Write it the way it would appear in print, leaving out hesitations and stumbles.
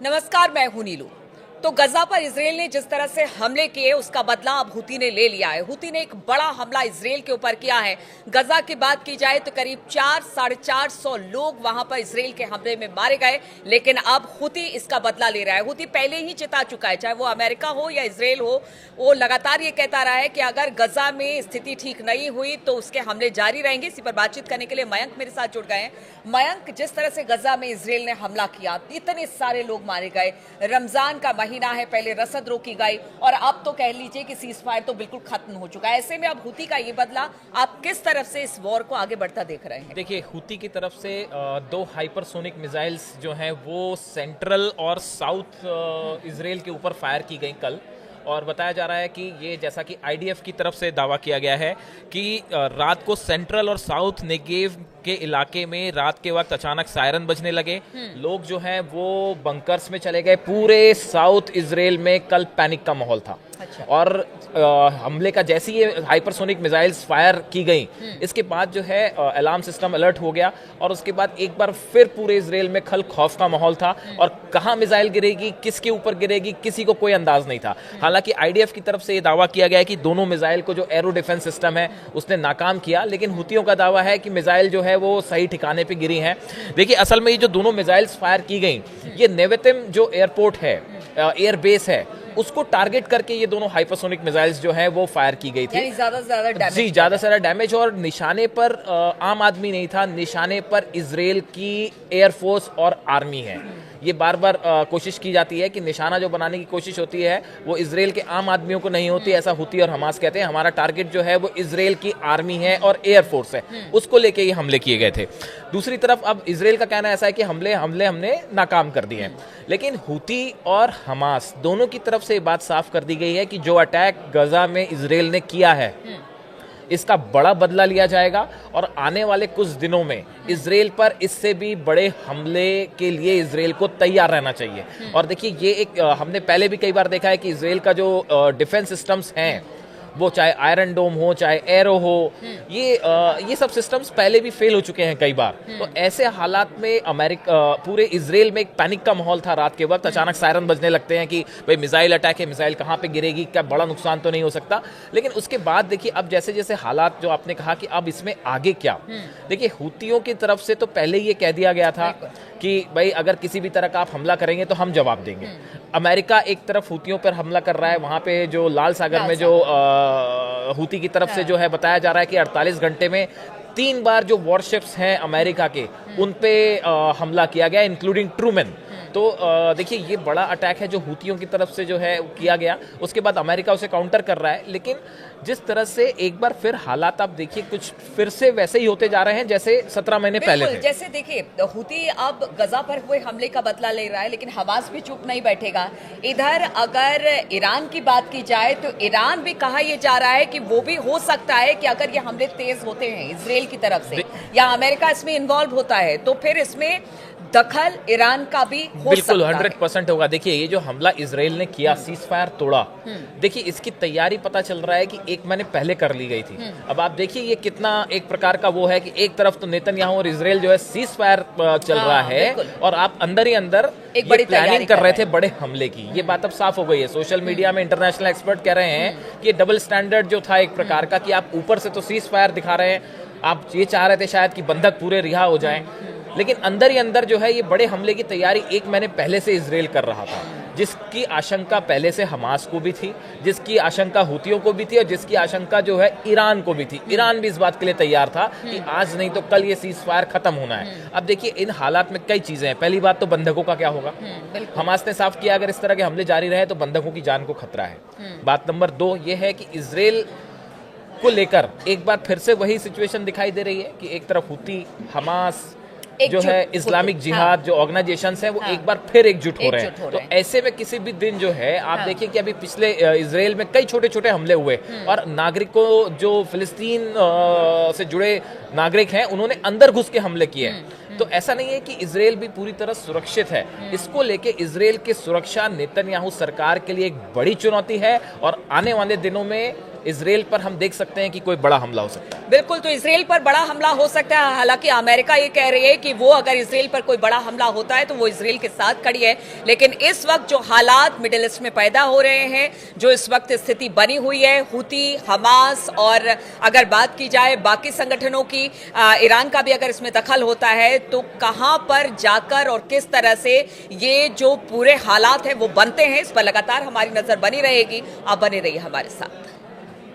नमस्कार, मैं हूं नीलू। तो गजा पर इसराइल ने जिस तरह से हमले किए उसका बदला अब हुती ने ले लिया है। हुती ने एक बड़ा हमला इसराइल के ऊपर किया है। गजा की बात की जाए तो करीब 400-450 लोग वहां पर इसराइल के हमले में मारे गए, लेकिन अब हुती इसका बदला ले रहा है। हुती पहले ही चिता चुका है, चाहे वो अमेरिका हो या इसराइल हो, वो लगातार ये कहता रहा है कि अगर गजा में स्थिति ठीक नहीं हुई तो उसके हमले जारी रहेंगे। इसी पर बातचीत करने के लिए मयंक मेरे साथ जुड़ गए हैं। मयंक, जिस तरह से गजा में इसराइल ने हमला किया, इतने सारे लोग मारे गए, रमजान का महीना है, पहले रसद रोकी गई और अब तो कह लीजिए कि सीज फायर तो बिल्कुल खत्म हो चुका है। ऐसे में अब हुती का ये बदला, आप किस तरफ से इस वॉर को आगे बढ़ता देख रहे हैं? देखिए, हुती की तरफ से दो हाइपरसोनिक मिसाइल्स जो हैं वो सेंट्रल और साउथ इजराइल के ऊपर फायर की गई कल। और बताया जा रहा है कि ये, जैसा कि आईडीएफ की तरफ से दावा किया गया है कि रात को सेंट्रल और साउथ नेगेव के इलाके में रात के वक्त अचानक सायरन बजने लगे। लोग जो हैं वो बंकर्स में चले गए। पूरे साउथ इजराइल में कल पैनिक का माहौल था। अच्छा। और हमले का जैसे ही हाइपरसोनिक मिसाइल्स फायर की गई, इसके बाद जो है अलार्म सिस्टम अलर्ट हो गया और उसके बाद एक बार फिर पूरे इजराइल में खल खौफ का माहौल था। और कहां मिसाइल गिरेगी, किसके ऊपर गिरेगी, किसी को कोई अंदाज नहीं था। हालांकि आईडीएफ की तरफ से ये दावा किया गया है कि दोनों मिसाइल को जो एरो डिफेंस सिस्टम है उसने नाकाम किया, लेकिन हुतियों का दावा है कि मिसाइल जो है वो सही ठिकाने पे गिरी हैं। देखिए, असल में ये जो दोनों मिसाइल्स फायर की गई, ये नेवेतिम जो एयरपोर्ट है, एयर बेस है, उसको टारगेट करके ये दोनों हाइपरसोनिक मिसाइल्स जो हैं वो फायर की गई थी। ज्यादा से ज्यादा डैमेज, जी, ज्यादा से ज्यादा डैमेज। और निशाने पर आम आदमी नहीं था, निशाने पर इजराइल की एयरफोर्स और आर्मी है। ये बार बार कोशिश की जाती है कि निशाना जो बनाने की कोशिश होती है वो इजराइल के आम आदमियों को नहीं होती, ऐसा हुती और हमास कहते हैं। हमारा टारगेट जो है वो इजराइल की आर्मी है और एयरफोर्स है, उसको लेके ये हमले किए गए थे। दूसरी तरफ अब इजराइल का कहना ऐसा है कि हमले हमने नाकाम कर दिए हैं, लेकिन हुती और हमास दोनों की तरफ से ये बात साफ कर दी गई है कि जो अटैक गजा में इजराइल ने किया है इसका बड़ा बदला लिया जाएगा और आने वाले कुछ दिनों में इजराइल पर इससे भी बड़े हमले के लिए इजराइल को तैयार रहना चाहिए। और देखिए, ये एक हमने पहले भी कई बार देखा है कि इजराइल का जो डिफेंस सिस्टम्स हैं, वो चाहे आयरन डोम हो, चाहे एरो हो, ये सब सिस्टम्स पहले भी फेल हो चुके हैं कई बार। तो ऐसे हालात में पूरे इजराइल में एक पैनिक का माहौल था। रात के वक्त अचानक सायरन बजने लगते हैं कि भाई मिसाइल अटैक है, मिसाइल कहाँ पे गिरेगी, क्या बड़ा नुकसान तो नहीं हो सकता। लेकिन उसके बाद देखिए, अब जैसे जैसे हालात, जो आपने कहा कि अब इसमें आगे क्या, देखिए हुतियों की तरफ से तो पहले ये कह दिया गया था कि भाई अगर किसी भी तरह का आप हमला करेंगे तो हम जवाब देंगे। अमेरिका एक तरफ हुतियों पर हमला कर रहा है, वहां पे जो लाल सागर में जो हुती की तरफ से जो है बताया जा रहा है कि 48 घंटे में 3 बार जो वॉरशिप्स हैं अमेरिका के, उन पे हमला किया गया, इंक्लूडिंग ट्रूमैन। तो देखिए, ये बड़ा अटैक है जो हुतियों की तरफ से जो है किया गया। उसके बाद अमेरिका उसे काउंटर कर रहा है, लेकिन जिस तरह से एक बार फिर हालात आप देखिए कुछ फिर से वैसे ही होते जा रहे हैं जैसे 17 महीने पहले थे। जैसे देखिए, हुती अब गजा पर हुए हमले का बदला ले रहा है, लेकिन हमास भी चुप नहीं बैठेगा। इधर अगर ईरान की बात की जाए तो ईरान भी कहा यह जा रहा है कि वो भी हो सकता है कि अगर ये हमले तेज होते हैं इसराइल की तरफ से या अमेरिका इसमें इन्वॉल्व होता है तो फिर इसमें दखल ईरान का भी हो बिल्कुल सकता 100% होगा। देखिए, ये जो हमला इजराइल ने किया, सीज फायर तोड़ा, देखिए इसकी तैयारी पता चल रहा है कि 1 महीने पहले कर ली गई थी। अब आप देखिए ये कितना एक प्रकार का वो है कि एक तरफ तो नेतन्याहू और इजराइल जो है सीज फायर चल रहा है और आप अंदर ही अंदर एक बड़ी प्लानिंग कर रहे थे बड़े हमले की। ये बात अब साफ हो गई है। सोशल मीडिया में इंटरनेशनल एक्सपर्ट कह रहे हैं कि डबल स्टैंडर्ड जो था एक प्रकार का, कि आप ऊपर से तो सीज फायर दिखा रहे हैं, आप ये चाह रहे थे शायद कि बंधक पूरे रिहा हो जाएं, लेकिन अंदर ही अंदर जो है ये बड़े हमले की तैयारी 1 महीने पहले से इजराइल कर रहा था, जिसकी आशंका पहले से हमास को भी थी, जिसकी आशंका हुतियों को भी थी और जिसकी आशंका जो है ईरान को भी थी। ईरान भी इस बात के लिए तैयार था कि आज नहीं तो कल ये सीज फायर खत्म होना है। अब देखिए, इन हालात में कई चीजें हैं। पहली बात तो बंधकों का क्या होगा। हमास ने साफ किया अगर इस तरह के हमले जारी रहे तो बंधकों की जान को खतरा है। बात नंबर 2 ये है कि इजराइल को लेकर एक बार फिर से वही सिचुएशन दिखाई दे रही है कि एक तरफ हुती, हमास जो है इस्लामिक जिहाद जो ऑर्गेनाइजेशंस हैं वो एक बार फिर एकजुट हो रहे हैं। तो ऐसे में किसी भी दिन जो है आप देखिए कि अभी पिछले इजराइल में कई छोटे छोटे हमले हुए और नागरिकों, जो फिलिस्तीन से जुड़े नागरिक हैं, उन्होंने अंदर घुस के हमले किए हैं। तो ऐसा नहीं है कि इजराइल भी पूरी तरह सुरक्षित है। इसको लेके इजराइल की सुरक्षा नेतन्याहू सरकार के लिए एक बड़ी चुनौती है और आने वाले दिनों में इसराइल पर हम देख सकते हैं कि कोई बड़ा हमला हो सकता है। बिल्कुल, तो इसराइल पर बड़ा हमला हो सकता है। हालांकि अमेरिका ये कह रही है कि वो अगर इसराइल पर कोई बड़ा हमला होता है तो वो इसराइल के साथ खड़ी है। लेकिन इस वक्त जो हालात मिडिल ईस्ट में पैदा हो रहे हैं, जो इस वक्त स्थिति बनी हुई है, हुती, हमास और अगर बात की जाए बाकी संगठनों की, ईरान का भी अगर इसमें दखल होता है, तो कहां पर जाकर और किस तरह से ये जो पूरे हालात हैं वो बनते हैं, इस पर लगातार हमारी नजर बनी रहेगी। आप बने रहिए हमारे साथ।